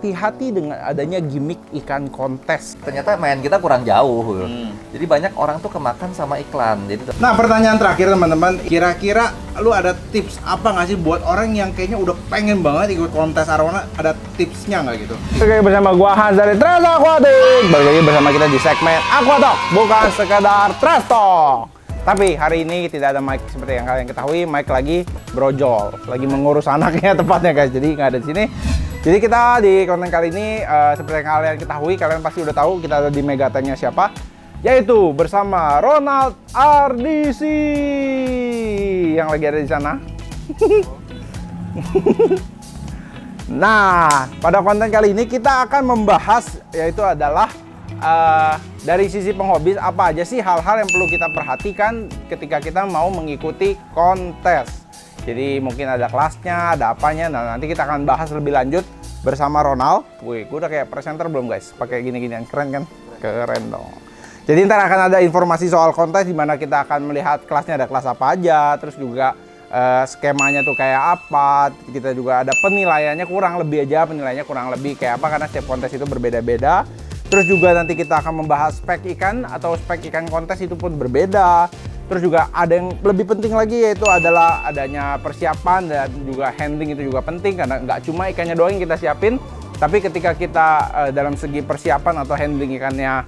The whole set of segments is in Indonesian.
hati-hati dengan adanya gimmick ikan kontes. Ternyata main kita kurang jauh. Jadi banyak orang tuh kemakan sama iklan. Jadi Nah, pertanyaan terakhir teman-teman, kira-kira lu ada tips apa nggak sih buat orang yang kayaknya udah pengen banget ikut kontes arwana? Ada tipsnya nggak gitu? Oke, bersama gua Hans dari Trash Aquatic. Balik lagi bersama kita di segmen Aquatalk, bukan sekadar Trash Talk. Tapi hari ini tidak ada Mike seperti yang kalian ketahui. Mike lagi brojol, lagi mengurus anaknya tepatnya guys. Jadi nggak ada di sini. Jadi kita di konten kali ini seperti yang kalian ketahui, kalian pasti udah tahu kita ada di Megatanya siapa, yaitu bersama Ronald RDC yang lagi ada di sana. Nah, pada konten kali ini kita akan membahas yaitu adalah dari sisi penghobi apa aja sih hal-hal yang perlu kita perhatikan ketika kita mau mengikuti kontes. Jadi mungkin ada kelasnya, ada apanya. Nah, nanti kita akan bahas lebih lanjut bersama Ronald. Wih, gue udah kayak presenter belum guys? Pakai gini-ginian, keren kan? Keren dong. Jadi ntar akan ada informasi soal kontes di mana kita akan melihat kelasnya ada kelas apa aja, terus juga skemanya tuh kayak apa. Kita juga ada penilaiannya kurang lebih aja, penilaiannya kurang lebih kayak apa karena setiap kontes itu berbeda-beda. Terus juga nanti kita akan membahas spek ikan atau spek ikan kontes itu pun berbeda. Terus juga ada yang lebih penting lagi yaitu adalah adanya persiapan dan juga handling itu juga penting karena nggak cuma ikannya doang yang kita siapin, tapi ketika kita dalam segi persiapan atau handling ikannya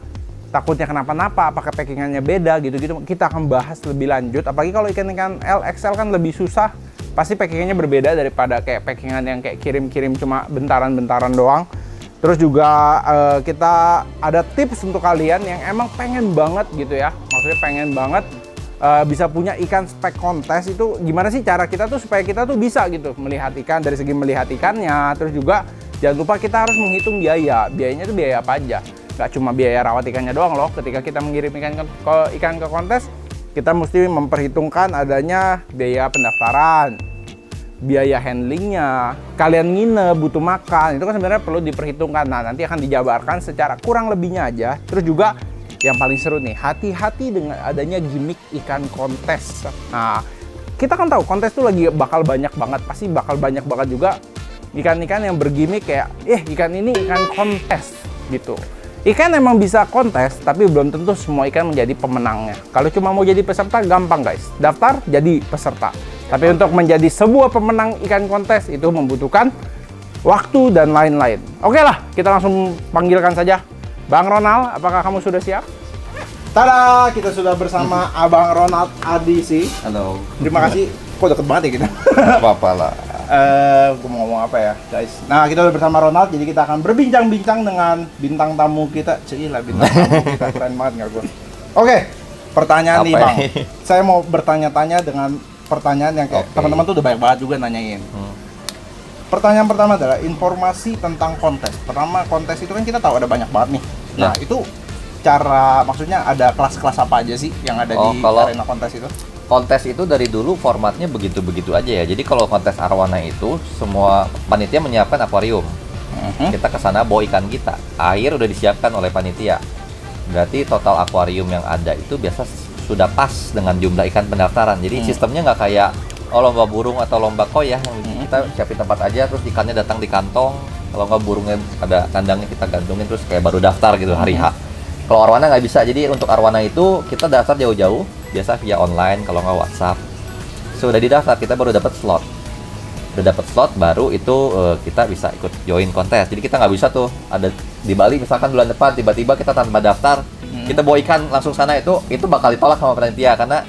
takutnya kenapa-napa, apakah packingannya beda gitu-gitu, kita akan bahas lebih lanjut. Apalagi kalau ikan-ikan LXL kan lebih susah, pasti packingannya berbeda daripada kayak packingan yang kayak kirim-kirim cuma bentaran-bentaran doang. Terus juga kita ada tips untuk kalian yang emang pengen banget gitu ya, maksudnya pengen banget bisa punya ikan spek kontes. Itu gimana sih cara kita tuh supaya kita tuh bisa gitu melihat ikan dari segi melihat ikannya. Terus juga jangan lupa kita harus menghitung biayanya tuh biaya apa aja, nggak cuma biaya rawat ikannya doang loh. Ketika kita mengirim ikan ke kontes, kita mesti memperhitungkan adanya biaya pendaftaran, biaya handlingnya, kalian nginep, butuh makan, itu kan sebenarnya perlu diperhitungkan. Nah, nanti akan dijabarkan secara kurang lebihnya aja. Terus juga yang paling seru nih, hati-hati dengan adanya gimmick ikan kontes. Nah, kita kan tahu kontes tuh lagi bakal banyak banget, pasti bakal banyak banget juga ikan-ikan yang bergimmick kayak, ikan ini ikan kontes gitu. Ikan emang bisa kontes, tapi belum tentu semua ikan menjadi pemenangnya. Kalau cuma mau jadi peserta, gampang guys. Daftar, jadi peserta. Tapi untuk menjadi sebuah pemenang ikan kontes, itu membutuhkan waktu dan lain-lain. Oke lah, kita langsung panggilkan saja Bang Ronald. Apakah kamu sudah siap? Tada, kita sudah bersama Abang Ronald RDC. halo. Terima kasih. Kok deket banget ya kita? Apa-apa lah. Gue mau ngomong apa ya guys. Nah, kita udah bersama Ronald, jadi kita akan berbincang-bincang dengan bintang tamu kita. Cilah, bintang tamu kita keren banget nggak gue? Oke, pertanyaan nih Bang. Saya mau bertanya-tanya dengan pertanyaan yang kayak teman-teman tuh udah banyak banget juga nanyain. Pertanyaan pertama adalah informasi tentang kontes. Pertama, kontes itu kan kita tahu ada banyak banget nih. Nah, itu cara, maksudnya ada kelas-kelas apa aja sih yang ada di arena kontes itu? Kontes itu dari dulu formatnya begitu-begitu aja ya. Jadi kalau kontes arwana itu semua panitia menyiapkan akuarium. Kita ke sana bawa ikan kita. Air udah disiapkan oleh panitia. Berarti total akuarium yang ada itu biasa sudah pas dengan jumlah ikan pendaftaran. Jadi sistemnya nggak kayak lomba burung atau lomba koi ya. Kita siapin tempat aja terus ikannya datang di kantong. Kalau nggak burungnya ada kandangnya kita gantungin terus kayak baru daftar gitu hari H. Kalau arwana nggak bisa. Jadi untuk arwana itu kita daftar jauh-jauh. Biasa via online, kalau nggak WhatsApp. Sudah didaftar, kita baru dapat slot. Udah dapat slot, baru itu kita bisa ikut join kontes. Jadi kita nggak bisa tuh, ada di Bali misalkan bulan depan, tiba-tiba kita tanpa daftar, kita bawa ikan langsung sana, itu bakal ditolak sama panitia. Karena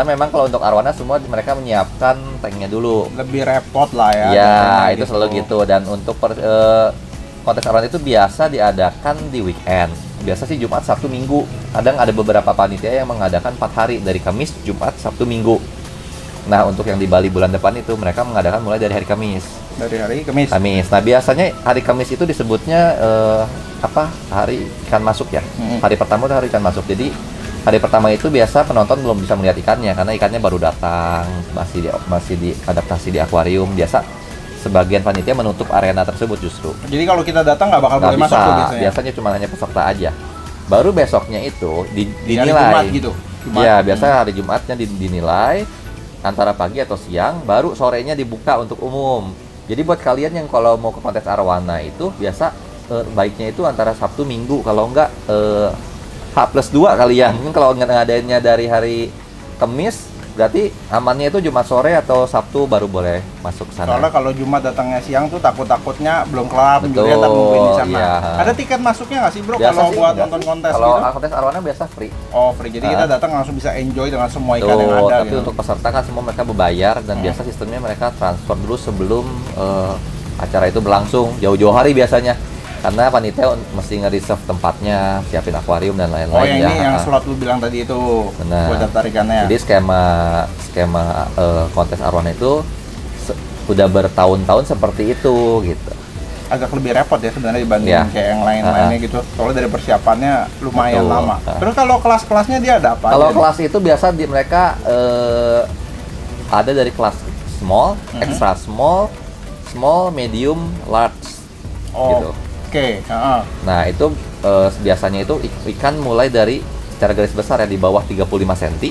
memang kalau untuk arwana semua mereka menyiapkan tanknya dulu. Lebih repot lah ya. Ya, itu gitu. Selalu gitu. Dan untuk kontes arwana itu biasa diadakan di weekend. Biasa sih Jumat, Sabtu, Minggu. Kadang ada beberapa panitia yang mengadakan 4 hari, dari Kamis, Jumat, Sabtu, Minggu. Nah, untuk yang di Bali bulan depan itu mereka mengadakan mulai dari hari Kamis. Dari hari Kamis. Nah, biasanya hari Kamis itu disebutnya hari ikan masuk ya. Hari pertama itu hari ikan masuk. Jadi hari pertama itu biasa penonton belum bisa melihat ikannya karena ikannya baru datang, masih diadaptasi di akuarium. Biasa sebagian panitia menutup arena tersebut justru. Jadi kalau kita datang nggak bakal boleh masuk tuh biasanya? Biasanya cuma hanya peserta aja. Baru besoknya itu dinilai. Hari Jumat gitu? Iya, biasa hari Jumatnya dinilai antara pagi atau siang, baru sorenya dibuka untuk umum. Jadi buat kalian yang kalau mau ke kontes arwana itu biasa baiknya itu antara Sabtu Minggu, kalau enggak H+2 kalian. Mungkin kalau ngadainnya dari hari Kamis, berarti amannya itu Jumat sore atau Sabtu baru boleh masuk sana. Soalnya kalau Jumat datangnya siang tuh takut-takutnya belum kelar, Betul, juga nungguin di sana. iya. Ada tiket masuknya nggak sih bro Biasa kalau sih, buat biasa nonton sih. kontes Kalau gitu? kontes arwana biasa free. Oh free, jadi kita datang langsung bisa enjoy dengan semua ikan Tuh, yang ada. tapi gitu. untuk peserta kan semua mereka berbayar dan biasa sistemnya mereka transfer dulu sebelum acara itu berlangsung, jauh-jauh hari biasanya. Karena panitia mesti nge-reserve tempatnya, siapin akuarium dan lain-lain. Oh yang ya. ini yang slot lu bilang tadi itu. Benar. Buat daftar ikannya. Jadi skema kontes arwana itu udah bertahun-tahun seperti itu gitu. Agak lebih repot ya sebenarnya dibanding Ya. kayak yang lain-lainnya gitu. Soalnya dari persiapannya lumayan Betul. lama. Terus kalau kelas-kelasnya dia ada apa? Kalau aja kelas itu biasa mereka ada dari kelas small, extra small, small, medium, large nih? Oh, gitu. Oke. Nah itu biasanya itu ikan mulai dari secara garis besar ya di bawah 35 cm,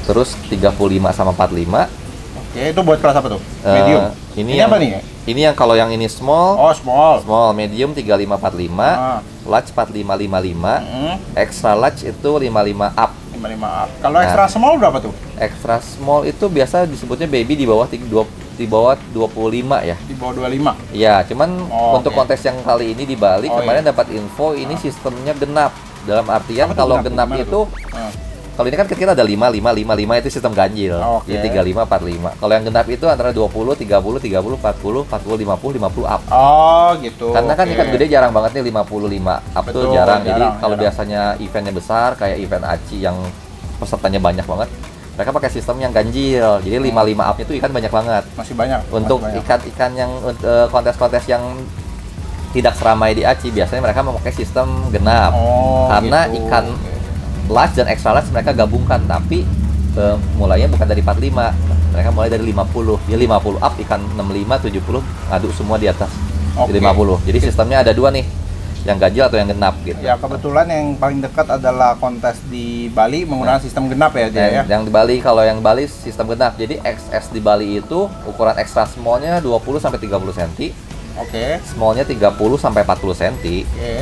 terus 35 sama 45. Oke, itu buat kelas apa tuh? Medium. Ini apa nih? Ini yang kalau yang ini small, Oh, small. small, medium 35 45, large 45 55, extra large itu 55 up. 55 up. Kalau extra small berapa tuh? Extra small itu biasa disebutnya baby di bawah 25 ya. Di bawah 25. Ya, cuman untuk oke. kontes yang kali ini di Bali kemarin dapat info ini sistemnya genap. Dalam artian Apa tuh kalau genap? genap Gimana itu kalau ini kan kita ada 5 itu sistem ganjil. Oke. Jadi 35 45. Kalau yang genap itu antara 20, 30, 30, 40, 40, 50, 50 up. Oh, gitu. Karena kan oke. ikan gede jarang banget nih 55 up tuh Betul, jarang. Jadi jarang, kalau jarang. biasanya eventnya besar kayak event ACI yang pesertanya banyak banget, mereka pakai sistem yang ganjil. Jadi 55 up itu ikan banyak banget. Masih banyak. Untuk masih banyak. ikan-ikan yang kontes-kontes yang tidak seramai di ACI biasanya mereka memakai sistem genap. Oh, Karena gitu. ikan large dan extra large mereka gabungkan, tapi mulainya bukan dari 45, mereka mulai dari 50. Dia 50 up, ikan 65, 70 ngadu semua di atas. Oke. Di 50. Jadi sistemnya ada dua nih, yang ganjil atau yang genap gitu. Ya kebetulan yang paling dekat adalah kontes di Bali menggunakan sistem genap ya dia ya. Yang di Bali, kalau yang Bali sistem genap. Jadi XS di Bali itu ukuran extra smallnya 20 sampai 30 cm, Oke. smallnya 30 sampai 40 cm, Oke.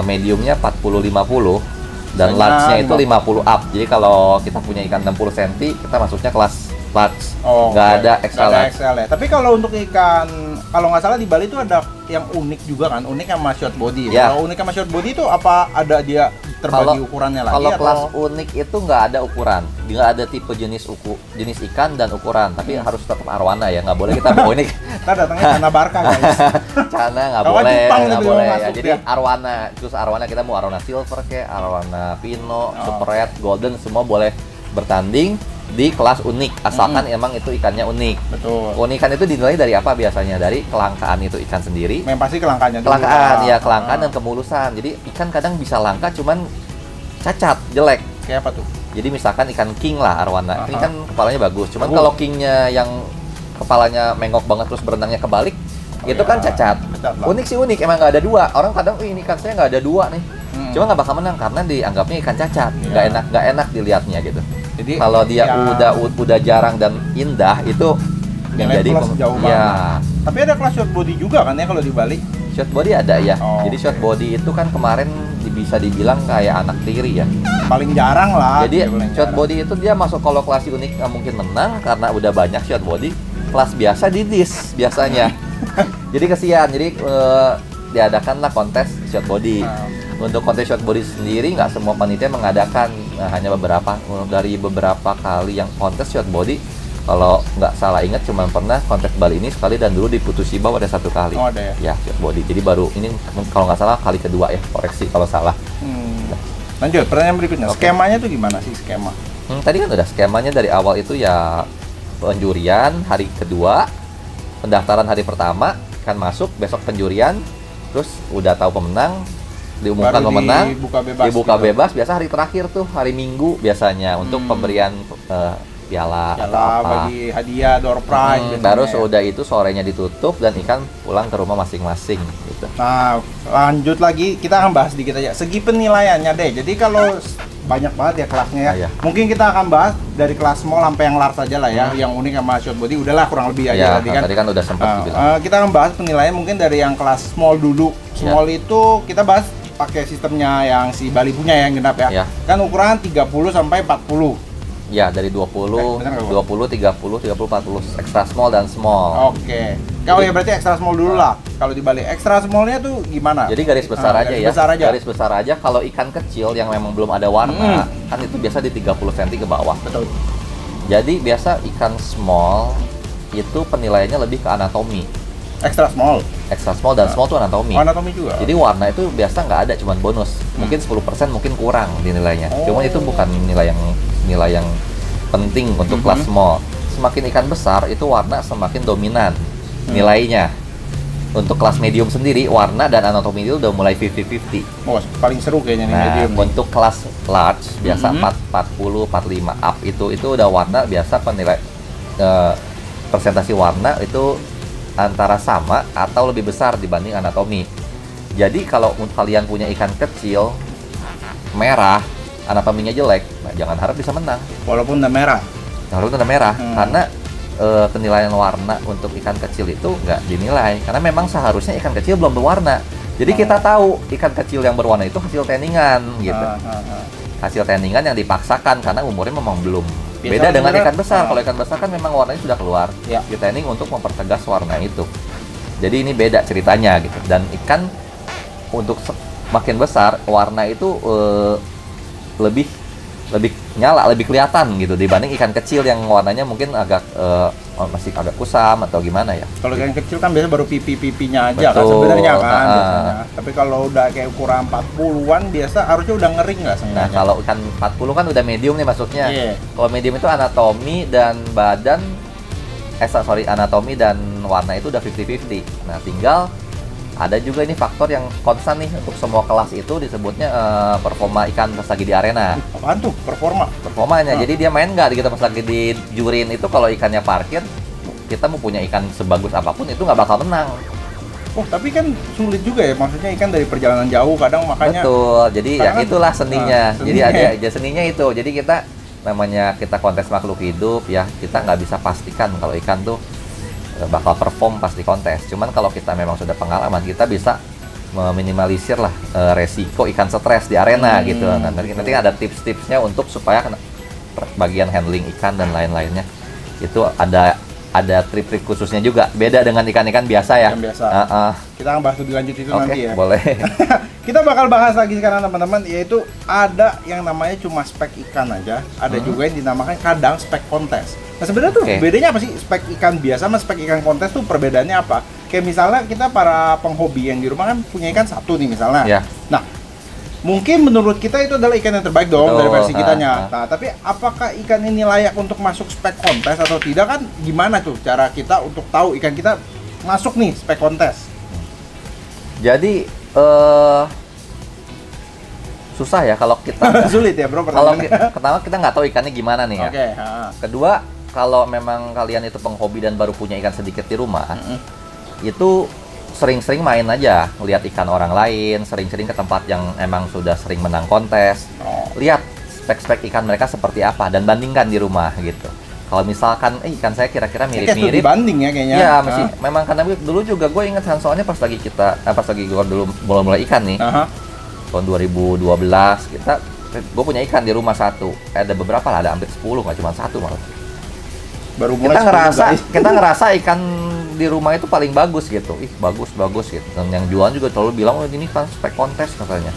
mediumnya 40 50 dan Misalnya large-nya itu 50 up. Jadi kalau kita punya ikan 60 cm, kita masuknya kelas large. Oh, Nggak oke. ada extra Nggak ada large. XL ya. Tapi kalau untuk ikan, kalau nggak salah di Bali itu ada yang unik juga kan, unik sama short body. Ya. Kalau unik sama short body itu apa ada dia terbagi ukurannya lagi Kalau atau? kelas unik itu nggak ada ukuran, nggak ada tipe jenis ikan dan ukuran, tapi harus tetap arwana ya, nggak boleh kita bawa ini. Kita datangnya karena Barca guys. Cana nggak Kalau boleh, Jepang nggak gitu boleh. yang Ya. masuk Jadi ya. arwana, terus arwana kita mau arwana silver kayak arwana pino, super red, golden semua boleh bertanding di kelas unik, asalkan emang itu ikannya unik. Betul. Keunikan itu dinilai dari apa biasanya? Dari kelangkaan itu ikan sendiri. Yang pasti kelangkaannya dulu. Kelangkaan, ya kelangkaan Ah. dan kemulusan. Jadi ikan kadang bisa langka cuman cacat, jelek. Kayak apa tuh? Jadi misalkan ikan king lah arwana, ini Aha. kan kepalanya bagus. Cuman Bagus. kalau kingnya yang kepalanya mengok banget terus berenangnya kebalik, itu ya, kan cacat. cacat lah. Unik sih unik, emang nggak ada dua. Orang kadang, ini ikan saya nggak ada dua nih. Cuma nggak bakal menang karena dianggapnya ikan cacat, Iya. nggak enak dilihatnya gitu. Jadi Kalau dia ya, udah jarang dan indah itu yang nilai jadi plus jauh ya banget. Tapi ada kelas short body juga kan ya kalau di Bali? short body ada ya. Oh, Jadi oke. short body itu kan kemarin bisa dibilang kayak anak tiri ya. Paling jarang lah. Jadi dia paling short jarang. body itu dia masuk kalau kelas unik nggak mungkin menang karena udah banyak short body. Kelas biasa di dis biasanya. Jadi kesian. Jadi diadakanlah kontes short body. Untuk kontes short body sendiri nggak semua panitia mengadakan, hanya beberapa dari beberapa kali yang kontes short body. Kalau nggak salah ingat cuma pernah kontes Bali ini sekali dan dulu di Putusiba ada satu kali. Oh, ada ya? Ya short body. Jadi baru ini kalau nggak salah kali kedua ya, koreksi kalau salah. Lanjut, pertanyaan berikutnya. Oke. Skemanya tuh gimana sih skema? Tadi kan udah skemanya dari awal itu ya penjurian hari kedua, pendaftaran hari pertama kan masuk, besok penjurian, terus udah tahu pemenang, diumumkan Baru pemenang, dibuka bebas gitu. bebas. Biasa hari terakhir tuh hari Minggu biasanya untuk pemberian piala atau Piala, apa. bagi hadiah, door prize. biasanya Baru ya. sudah itu sorenya ditutup dan ikan pulang ke rumah masing-masing gitu. Nah, lanjut lagi kita akan bahas sedikit aja segi penilaiannya deh. Jadi kalau banyak banget ya kelasnya ya. Iya. Mungkin kita akan bahas dari kelas small sampai yang large aja lah ya. Yang unik sama short body udahlah kurang lebih aja Ya, tadi kan udah sempat dibilang. kita akan bahas penilaian mungkin dari yang kelas small dulu. Small itu kita bahas pakai sistemnya yang si Bali punya yang genap ya. Kan ukuran 30 sampai 40. Ya, dari 20, 20, 30, 30, 40, extra small dan small. Oke. Kalau ya berarti extra small dulu lah. Kalau di Bali extra smallnya tuh gimana? Jadi garis besar aja garis ya. Besar aja. Garis besar aja kalau ikan kecil yang memang belum ada warna, kan itu biasa di 30 cm ke bawah. Betul. Jadi biasa ikan small itu penilaiannya lebih ke anatomi. Extra small. Extra small dan small itu anatomi. Anatomi juga. Jadi warna itu biasa nggak ada, cuman bonus. Mungkin 10% mungkin kurang di nilainya. Cuman itu bukan nilai yang penting untuk kelas small. Semakin ikan besar itu warna semakin dominan nilainya. Untuk kelas medium sendiri warna dan anatomi itu udah mulai 50-50. Oh, paling seru kayaknya nih medium. Untuk kelas large biasa 40, 45 up itu udah warna biasa penilai presentasi warna itu antara sama atau lebih besar dibanding anatomi. Jadi kalau kalian punya ikan kecil merah, anatominya jelek, nah jangan harap bisa menang. Walaupun udah merah. Walaupun udah merah, karena penilaian warna untuk ikan kecil itu nggak dinilai. Karena memang seharusnya ikan kecil belum berwarna. Jadi kita tahu ikan kecil yang berwarna itu hasil tanningan gitu. Hasil tanningan yang dipaksakan karena umurnya memang belum. Beda dengan ikan besar. Kalau ikan besar kan memang warnanya sudah keluar. Di tanning untuk mempertegas warna itu. Jadi ini beda ceritanya gitu. Dan ikan untuk makin besar warna itu lebih nyala, lebih kelihatan gitu dibanding ikan kecil yang warnanya mungkin agak masih agak kusam atau gimana ya. Kalau ikan kecil kan biasanya baru pipi-pipinya aja kan sebenarnya kan biasanya. Tapi kalau udah kayak ukuran 40-an biasa harusnya udah ngering nggak sebenarnya. Nah, kalau ikan 40 kan udah medium nih maksudnya. Kalau medium itu anatomi dan badan anatomi dan warna itu udah 50-50. Nah, tinggal ada juga ini faktor yang konstan nih untuk semua kelas itu disebutnya performa ikan pas lagi di arena. Apaan tuh performa? Performanya. Jadi dia main nggak gitu pas lagi di jurin itu kalau ikannya parkir, kita mau punya ikan sebagus apapun itu nggak bakal menang. Oh, tapi kan sulit juga ya, maksudnya ikan dari perjalanan jauh kadang makanya. Betul. Jadi ya itulah seninya. Jadi ada aja seninya itu. Jadi kita kontes makhluk hidup ya, kita nggak bisa pastikan kalau ikan tuh bakal perform pas di kontes. Cuman kalau kita memang sudah pengalaman, kita bisa meminimalisir lah resiko ikan stres di arena gitu. Nah, nanti ada tips-tipsnya untuk supaya bagian handling ikan dan lain-lainnya itu ada trik-trik khususnya juga. Beda dengan ikan-ikan biasa ya. Yang biasa. Kita akan bahas lebih lanjut itu nanti ya. Boleh. Kita bakal bahas lagi sekarang teman-teman, yaitu ada yang namanya cuma spek ikan aja, ada juga yang dinamakan kadang spek kontes. Nah sebenarnya tuh bedanya apa sih spek ikan biasa sama spek ikan kontes tuh perbedaannya apa? Kayak misalnya kita para penghobi yang di rumah kan punya ikan satu nih misalnya. Nah mungkin menurut kita itu adalah ikan yang terbaik dong dari versi kitanya. Nah tapi apakah ikan ini layak untuk masuk spek kontes atau tidak, kan gimana tuh cara kita untuk tahu ikan kita masuk nih spek kontes? Jadi susah ya kalau kita sulit ya bro. Kalau pertama kita nggak tahu ikannya gimana nih ya. Kedua, kalau memang kalian itu penghobi dan baru punya ikan sedikit di rumah, itu sering-sering main aja, lihat ikan orang lain, sering-sering ke tempat yang emang sudah sering menang kontes, lihat spek-spek ikan mereka seperti apa dan bandingkan di rumah gitu. Kalau misalkan ikan saya kira-kira mirip-mirip, dibanding ya kayaknya. Iya, masih memang karena dulu juga gue ingat soalnya pas lagi gue dulu mulai ikan nih. Tahun 2012 gue punya ikan di rumah satu. Ada beberapa lah, ada hampir 10, nggak cuma satu malah. Baru mulai kita ngerasa ikan di rumah itu paling bagus gitu. Bagus gitu. Dan yang jualan juga selalu bilang, "Oh, ini kan spek kontes," katanya.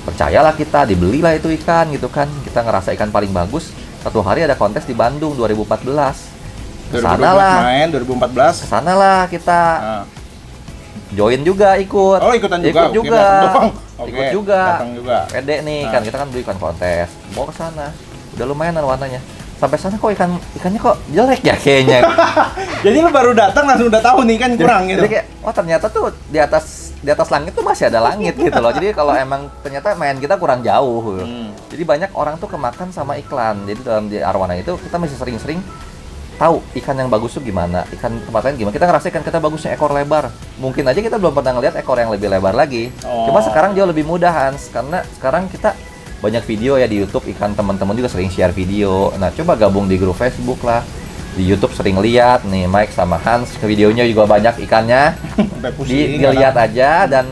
Percayalah kita, dibelilah itu ikan gitu kan. Kita ngerasa ikan paling bagus. Satu hari ada kontes di Bandung 2014. Kesanalah main 2014. Kesanalah kita. Join juga ikut. Oh, ikutan juga. Ikut juga. Ikut juga. Datang juga. Pede nih kan, kita kan beli ikan kontes. Bawa ke sana. Udah lumayan warnanya. Sampai sana kok ikannya kok jelek ya kayaknya. Jadi lu baru datang langsung udah tahu nih kan kurang gitu. Jadi kayak, wah ternyata tuh di atas langit tuh masih ada langit gitu loh. Jadi kalau emang ternyata main kita kurang jauh. Jadi banyak orang tuh kemakan sama iklan. Jadi dalam di arwana itu kita masih sering-sering tahu ikan yang bagus tuh gimana, ikan tempat lain gimana. Kita ngerasa ikan kita bagusnya ekor lebar. Mungkin aja kita belum pernah ngeliat ekor yang lebih lebar lagi. Cuma sekarang jauh lebih mudahan karena sekarang kita banyak video ya di YouTube ikan, teman-teman juga sering share video. Nah, coba gabung di grup Facebook lah. Di YouTube sering lihat nih Mike sama Hans, videonya juga banyak ikannya. Dilihat aja dan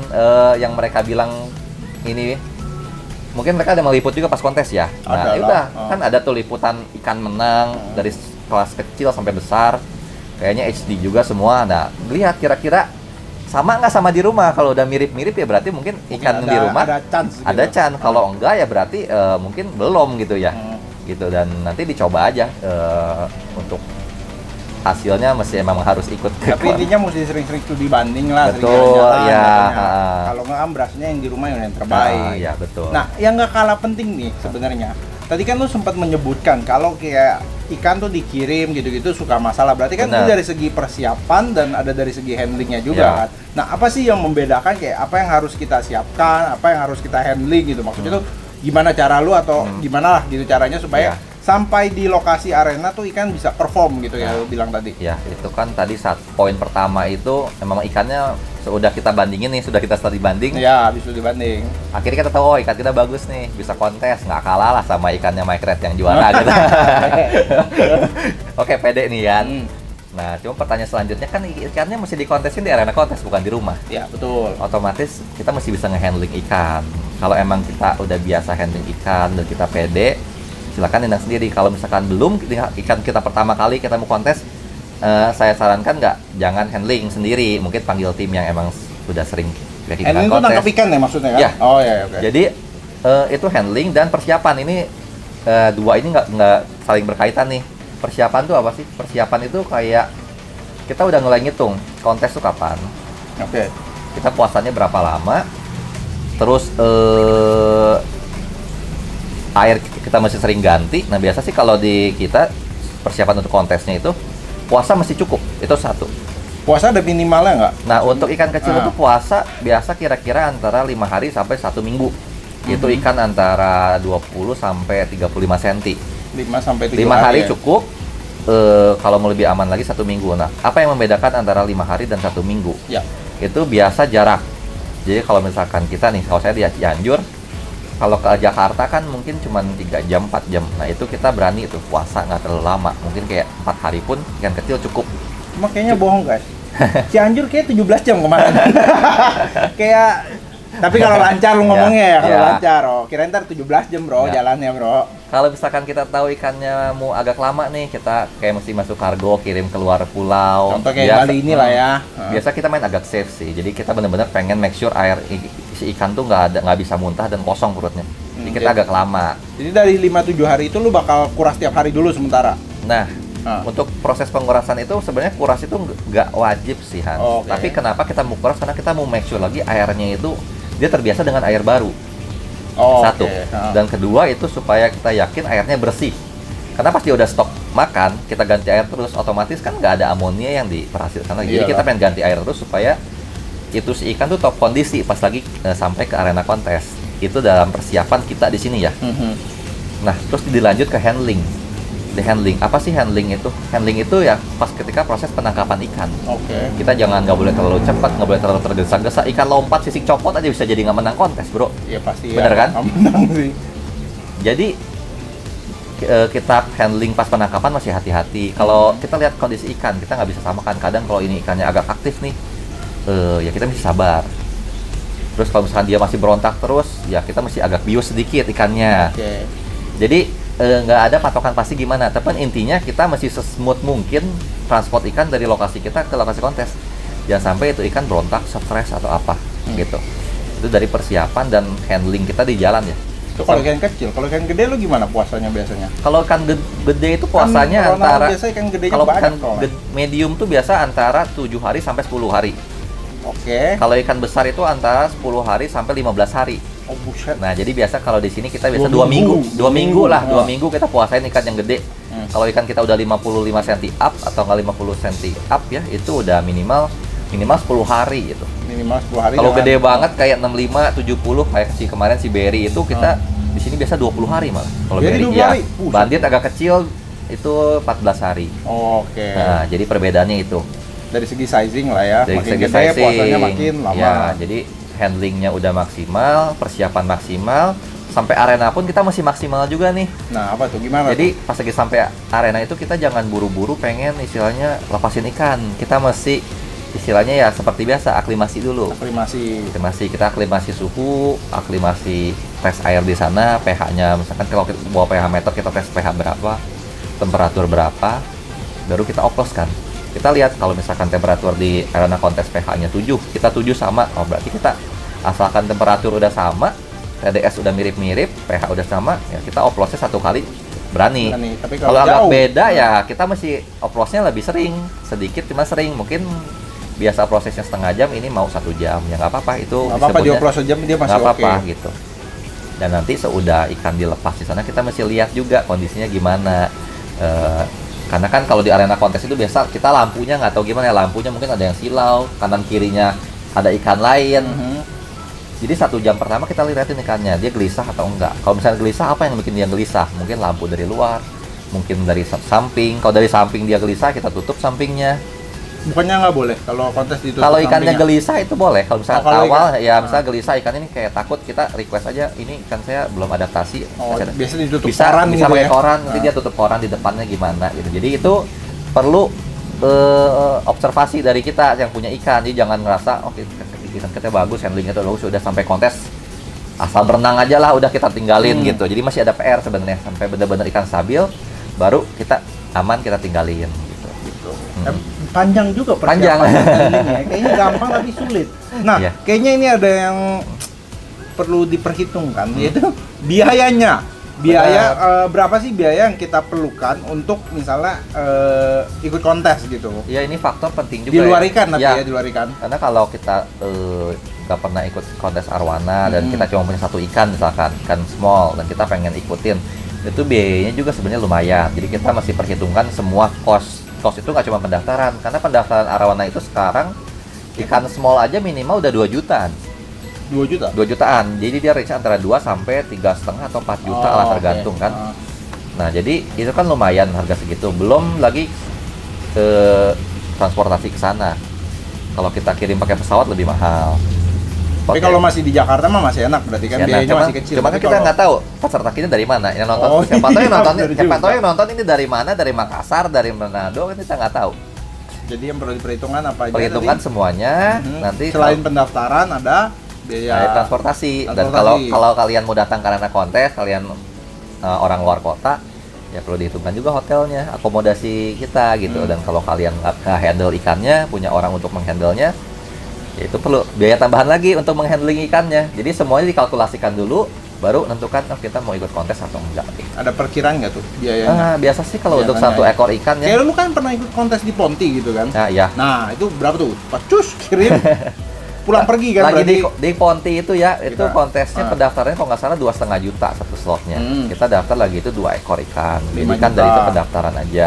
yang mereka bilang ini mungkin mereka ada meliput juga pas kontes ya. Nah, udah kan ada tuh liputan ikan menang dari kelas kecil sampai besar. Kayaknya HD juga semua. Nah, lihat kira-kira sama nggak sama di rumah. Kalau udah mirip-mirip ya berarti mungkin ikan di rumah ada chance. Kalau enggak ya berarti mungkin belum gitu ya. Gitu, dan nanti dicoba aja untuk hasilnya masih emang harus ikut. Tapi intinya mesti sering-sering studi banding lah. Betul, ya. Kalau nggak berasnya yang di rumah yang terbaik. Ya, betul. Nah, yang nggak kalah penting nih sebenarnya. Tadi kan lu sempat menyebutkan kalau kayak ikan tuh dikirim gitu-gitu suka masalah. Berarti kan ini dari segi persiapan dan ada dari segi handlingnya juga kan. Nah, apa sih yang membedakan kayak apa yang harus kita siapkan, apa yang harus kita handling gitu? Maksudnya tuh gimana cara lu atau gimana lah gitu caranya supaya sampai di lokasi arena tuh ikan bisa perform gitu ya, lu bilang tadi. Ya, itu kan tadi poin pertama itu memang ikannya sudah kita bandingin nih, sudah kita studi banding. Ya, bisa dibanding. Akhirnya kita tahu, oh ikan kita bagus nih, bisa kontes, nggak kalah lah sama ikannya Mike Red yang juara gitu. Oke, pede nih kan. Nah, cuma pertanyaan selanjutnya kan ikannya mesti dikontesin di arena kontes, bukan di rumah. Ya, betul. Otomatis kita mesti bisa nge-handling ikan. Kalau emang kita udah biasa handling ikan dan kita pede, silakan tindak sendiri. Kalau misalkan belum ikan kita pertama kali kita mau kontes, saya sarankan jangan handling sendiri, mungkin panggil tim yang emang sudah sering handling itu nangkap ikan ya maksudnya kan? Ya. Oh ya, oke. Jadi itu handling dan persiapan ini dua ini nggak saling berkaitan nih. Persiapan tuh apa sih? Persiapan itu kayak kita udah mulai ngitung kontes tuh kapan. Oke. Kita puasanya berapa lama? Terus air kita masih sering ganti. Nah, biasa sih kalau di kita persiapan untuk kontesnya itu puasa mesti cukup, itu satu. Puasa ada minimalnya nggak? Nah, untuk ikan kecil itu puasa biasa kira-kira antara 5 hari sampai 1 minggu. Itu ikan antara 20 sampai 35 cm. 5 sampai 3 5 hari cukup. Kalau mau lebih aman lagi 1 minggu. Nah, apa yang membedakan antara 5 hari dan 1 minggu? Ya. Itu biasa jarak. Jadi kalau misalkan kita nih, kalau saya di Cianjur, kalau ke Jakarta kan mungkin cuma 3 jam, 4 jam. Nah, itu kita berani tuh puasa nggak terlalu lama. Mungkin kayak 4 hari pun ikan kecil cukup. Cuma kayaknya bohong guys. Cianjur kayak 17 jam kemarin. Kayak tapi kalau lancar lu ngomongnya ya, kalau lancar. Oh, kirain ntar 17 jam bro jalannya bro. Kalau misalkan kita tahu ikannya mau agak lama nih, kita kayak mesti masuk kargo, kirim keluar pulau. Contoh kayak Bali inilah ya. Biasa kita main agak safe sih. Jadi kita benar-benar pengen make sure si ikan tuh nggak bisa muntah dan kosong perutnya. Jadi kita agak lama. Jadi dari 5-7 hari itu lu bakal kuras tiap hari dulu sementara. Nah, untuk proses pengurasan itu sebenarnya kuras itu nggak wajib sih Hans. Tapi kenapa kita mau kuras? Karena kita mau make sure lagi airnya itu dia terbiasa dengan air baru. Satu. Dan kedua itu supaya kita yakin airnya bersih. Karena pas dia udah stok makan, kita ganti air terus, otomatis kan nggak ada amonia yang diperhasilkan lagi. Jadi kita pengen ganti air terus supaya itu si ikan tuh top kondisi pas lagi sampai ke arena kontes. Itu dalam persiapan kita di sini ya. Nah, terus dilanjut ke handling. Handling apa sih handling itu? Handling itu ya pas ketika proses penangkapan ikan. Kita nggak boleh terlalu cepat, nggak boleh terlalu tergesa-gesa. Ikan lompat sisik copot aja bisa jadi nggak menang kontes bro. Iya pasti. Bener kan? Menang sih. Jadi kita handling pas penangkapan masih hati-hati. Kalau kita lihat kondisi ikan, kita nggak bisa samakan. Kadang kalau ini ikannya agak aktif nih, ya kita mesti sabar. Terus kalau misalkan dia masih berontak terus, ya kita mesti agak bius sedikit ikannya. Jadi nggak ada patokan pasti gimana, tapi intinya kita masih sesmooth mungkin transport ikan dari lokasi kita ke lokasi kontes. Jangan sampai itu ikan berontak, stres atau apa gitu. Itu dari persiapan dan handling kita di jalan ya. Itu kalau ikan kecil, kalau ikan gede lu gimana puasanya biasanya? Kalau ikan gede itu puasanya kan antara ikan kalau ikan medium tuh biasa antara 7 hari sampai 10 hari. Kalau ikan besar itu antara 10 hari sampai 15 hari. Buset. Nah, jadi biasa kalau di sini kita biasa 2 minggu. 2 minggu lah, 2 minggu kita puasain ikan yang gede. Kalau ikan kita udah 55 cm up atau nggak 50 cm up ya, itu udah minimal 10 hari gitu. Minimal 10 hari. Kalau gede banget kayak 65, 70 kayak si kemarin si Berry itu kita di sini biasa 20 hari malah. Kalau Berry ya, bandit agak kecil itu 14 hari. Nah, jadi perbedaannya itu. Dari segi sizing lah ya. Dari makin segi gede sizing, puasanya makin lama. Ya, jadi handlingnya udah maksimal, persiapan maksimal, sampai arena pun kita masih maksimal juga nih. Nah, apa tuh? Gimana? Jadi pas lagi sampai arena itu kita jangan buru-buru pengen istilahnya lepasin ikan. Kita mesti istilahnya ya seperti biasa aklimasi dulu. Aklimasi kita aklimasi suhu, aklimasi tes air di sana, pH-nya misalkan kalau kita bawa pH meter kita tes pH berapa, temperatur berapa, baru kita oploskan. Kita lihat kalau misalkan temperatur di arena kontes pH-nya 7, kita 7 sama. Oh, berarti kita asalkan temperatur udah sama, TDS udah mirip-mirip, pH udah sama, ya kita oplosnya 1 kali berani. Tapi kalau agak beda ya kita mesti oplosnya lebih sering, sedikit cuma sering. Mungkin biasa prosesnya setengah jam, ini mau 1 jam, ya nggak apa-apa. Itu nggak apa-apa, dioplos sejam dia masih oke. Apa-apa gitu. Dan nanti seudah ikan dilepas di sana kita mesti lihat juga kondisinya gimana. Karena kan kalau di arena kontes itu biasa kita lampunya nggak tahu gimana ya, lampunya mungkin ada yang silau, kanan kirinya ada ikan lain. Jadi 1 jam pertama kita lihatin ikannya, dia gelisah atau enggak. Kalau misalnya gelisah, apa yang bikin dia gelisah? Mungkin lampu dari luar, mungkin dari samping. Kalau dari samping dia gelisah, kita tutup sampingnya. Bukannya nggak boleh kalau kontes ditutup? Kalau ikannya gelisah itu boleh. Kalau misalnya awal ya misalnya gelisah ikan ini kayak takut, kita request aja, ini ikan saya belum adaptasi. Biasa ditutup bisa, koran bisa gitu pakai ya? koran, nanti dia tutup koran di depannya gimana gitu. Jadi itu perlu observasi dari kita yang punya ikan. Jadi jangan ngerasa oke, ikan kita bagus, handlingnya tuh bagus, sudah sampai kontes asal berenang aja lah udah kita tinggalin gitu. Jadi masih ada PR sebenarnya sampai benar-benar ikan stabil, baru kita aman kita tinggalin gitu. Panjang juga persiapan handlingnya. Kayaknya gampang tapi sulit. Nah, kayaknya ini ada yang perlu diperhitungkan, yaitu biayanya. Berapa sih biaya yang kita perlukan untuk misalnya ikut kontes gitu? Ya, ini faktor penting juga. Di luar ikan tapi ya, di luar ikan. Karena kalau kita nggak pernah ikut kontes arwana dan kita cuma punya 1 ikan misalkan, ikan small, dan kita pengen ikutin, itu biayanya juga sebenarnya lumayan. Jadi kita masih perhitungkan semua cost itu nggak cuma pendaftaran, karena pendaftaran arwana itu sekarang ikan small aja minimal udah 2 jutaan. 2 juta? 2 jutaan. Jadi dia range antara 2 sampai 3,5 atau 4 juta lah tergantung kan. Nah, jadi itu kan lumayan harga segitu. Belum lagi transportasi ke sana. Kalau kita kirim pakai pesawat lebih mahal. Tapi kalau masih di Jakarta mah masih enak, berarti kan biayanya masih kecil. Cuma kan kita nggak tahu peserta kita dari mana. Yang nonton, siapa tahu yang nonton ini dari mana, dari Makassar, dari Manado, kan kita nggak tahu. Jadi yang perlu diperhitungkan apa aja? Perhitungkan semuanya. Nanti selain pendaftaran ada biaya transportasi. Dan kalau kalian mau datang ke arena kontes, kalian orang luar kota, ya perlu dihitungkan juga hotelnya, akomodasi kita gitu. Dan kalau kalian nggak handle ikannya, punya orang untuk menghandlenya, ya itu perlu biaya tambahan lagi untuk menghandling ikannya. Jadi semuanya dikalkulasikan dulu, baru nentukan kita mau ikut kontes atau enggak. Ada perkiraan nggak tuh biayanya? Biasa sih kalau untuk 1 ekor ikan ya. Kayak lu kan pernah ikut kontes di Ponti gitu kan? Nah, iya. Nah, itu berapa tuh? Pacus kirim pulang pergi kan? Lagi di Ponti itu ya, itu kontesnya pendaftarannya kalau nggak salah 2,5 juta 1 slotnya. Kita daftar lagi itu 2 ekor ikan. Jadi kan dari itu pendaftaran aja.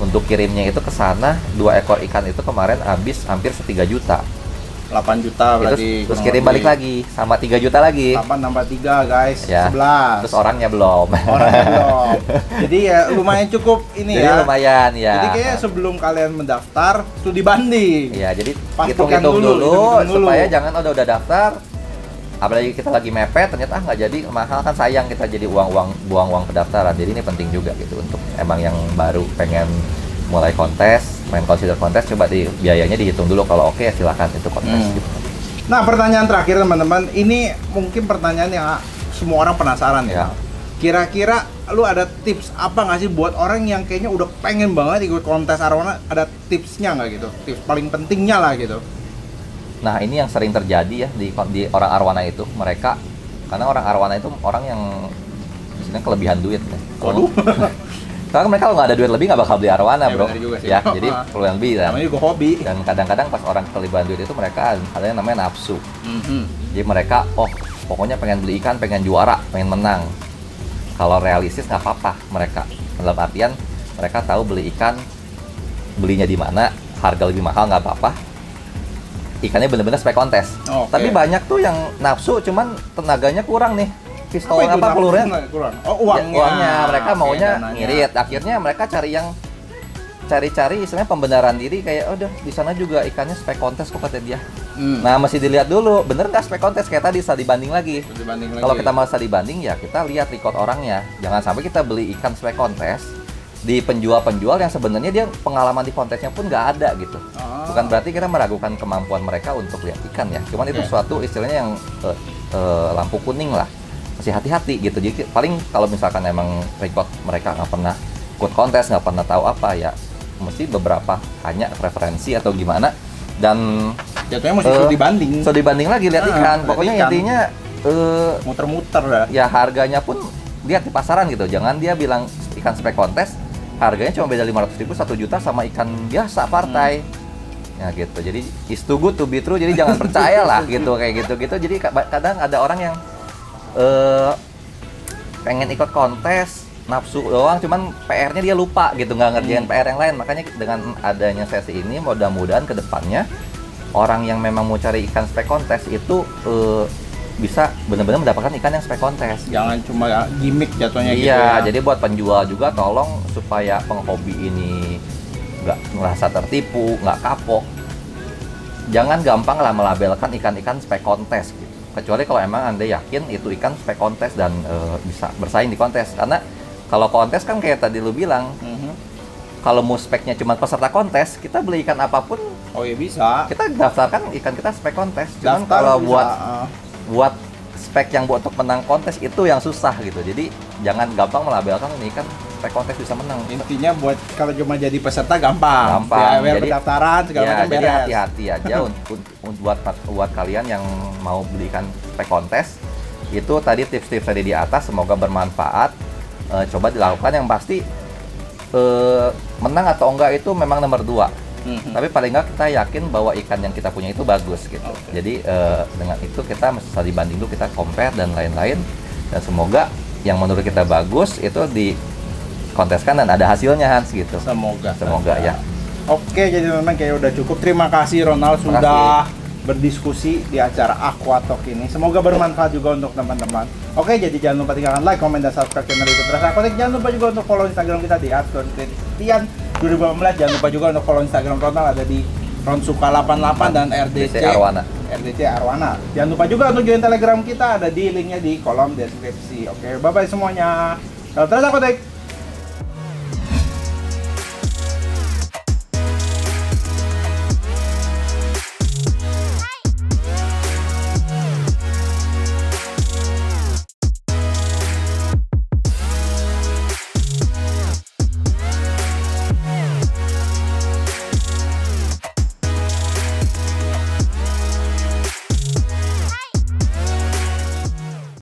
Untuk kirimnya itu ke sana 2 ekor ikan itu kemarin habis hampir 3 juta. 8 juta berarti. Terus kirim balik lagi sama 3 juta lagi. 8 tambah 3 guys, ya. 11. Terus orangnya belum. Jadi ya lumayan cukup ini. Jadi ya. lumayan ya. Jadi kayaknya sebelum kalian mendaftar studi banding. Ya, jadi hitung-hitung dulu supaya jangan udah daftar. Apalagi kita lagi mepet ternyata nggak jadi, mahal kan sayang kita jadi buang uang pendaftaran. Jadi ini penting juga gitu untuk emang yang baru pengen mulai kontes, main consider kontes, coba biayanya dihitung dulu, kalau oke ya silakan itu kontes gitu. Nah, pertanyaan terakhir teman-teman, ini mungkin pertanyaan yang semua orang penasaran ya. Kira-kira lu ada tips apa nggak sih buat orang yang kayaknya udah pengen banget ikut kontes arwana, ada tipsnya nggak gitu? Tips paling pentingnya lah gitu. Nah, ini yang sering terjadi ya di orang arwana itu, mereka karena orang arwana itu orang yang biasanya kelebihan duit ya. Waduh. Karena mereka kalau nggak ada duit lebih nggak bakal beli arwana, bro. Ya, jadi perlu yang lebih kan. Namanya juga hobi. Dan kadang-kadang pas orang kelebihan duit itu mereka ada yang namanya nafsu. Jadi mereka, pokoknya pengen beli ikan, pengen juara, pengen menang. Kalau realistis nggak apa-apa mereka. Dalam artian mereka tahu beli ikan, belinya di mana, harga lebih mahal nggak apa-apa. Ikannya bener-bener spek kontes. Tapi banyak tuh yang nafsu, cuman tenaganya kurang nih. Pistol apa pelurunya kurang. Uangnya. Mereka maunya ngirit. Akhirnya mereka cari istilahnya pembenaran diri, kayak udah di sana juga ikannya spek kontes kok kata dia. Nah, mesti dilihat dulu, bener nggak spek kontes kayak tadi, studi banding lagi. Kalau kita mau studi banding ya kita lihat record orangnya. Jangan sampai kita beli ikan spek kontes di penjual-penjual yang sebenarnya dia pengalaman di kontesnya pun nggak ada gitu. Bukan berarti kita meragukan kemampuan mereka untuk lihat ikan ya. Cuman itu suatu istilahnya yang lampu kuning lah. Masih hati-hati gitu. Jadi paling kalau misalkan emang record mereka nggak pernah ikut kontes, nggak pernah tahu apa ya, mesti beberapa hanya referensi atau gimana. Dan jatuhnya mesti studi banding lagi lihat ikan. Pokoknya ikan. Intinya muter-muter dah. Ya harganya pun lihat di pasaran gitu. Jangan dia bilang ikan spek kontes harganya cuma beda 500.000 1 juta sama ikan biasa partai. Ya gitu. Jadi is too good to be true. Jadi jangan percaya lah gitu kayak gitu-gitu. Jadi kadang ada orang yang pengen ikut kontes nafsu doang, cuman PR-nya dia lupa gitu, nggak ngerjain PR yang lain. Makanya dengan adanya sesi ini mudah-mudahan ke depannya orang yang memang mau cari ikan spek kontes itu bisa benar-benar mendapatkan ikan yang spek kontes. Jangan cuma gimmick jatuhnya gitu ya. Iya, jadi buat penjual juga tolong supaya penghobi ini nggak merasa tertipu, nggak kapok. Jangan gampang lah melabelkan ikan-ikan spek kontes gitu. Kecuali kalau emang Anda yakin itu ikan spek kontes dan bisa bersaing di kontes. Karena kalau kontes kan kayak tadi lu bilang, kalau mau speknya cuma peserta kontes, kita beli ikan apapun, oh ya bisa. Kita daftarkan ikan kita spek kontes. Cuman kalau buat spek yang buat untuk menang kontes itu yang susah gitu. Jadi jangan gampang melabelkan ini kan spek kontes bisa menang. Intinya buat kalau cuma jadi peserta gampang. Jadi pendaftaran segala macam beres. Jadi hati-hati aja untuk buat kalian yang mau beli ikan spek kontes. Itu tadi tips-tips tadi di atas, semoga bermanfaat. Coba dilakukan, yang pasti menang atau enggak itu memang nomor 2. Tapi paling enggak kita yakin bahwa ikan yang kita punya itu bagus gitu. Jadi dengan itu kita mesti dibanding dulu, kita compare dan lain-lain, dan semoga yang menurut kita bagus itu dikonteskan dan ada hasilnya Hans gitu. Semoga ya. Oke, jadi memang kayak udah cukup. Terima kasih Ronald sudah berdiskusi di acara Aquatalk ini. Semoga bermanfaat juga untuk teman-teman. Oke, jadi jangan lupa tinggalkan like, comment, dan subscribe channel YouTube Rasa Aquatalk. Jangan lupa juga untuk follow Instagram kita di @Christian2018. Jangan lupa juga untuk follow Instagram Ronald, ada di Ronsuka88 dan RDC Arwana. Jangan lupa juga untuk join Telegram kita, ada di linknya di kolom deskripsi. Oke, bye bye semuanya. Salam Rasa Aquatalk.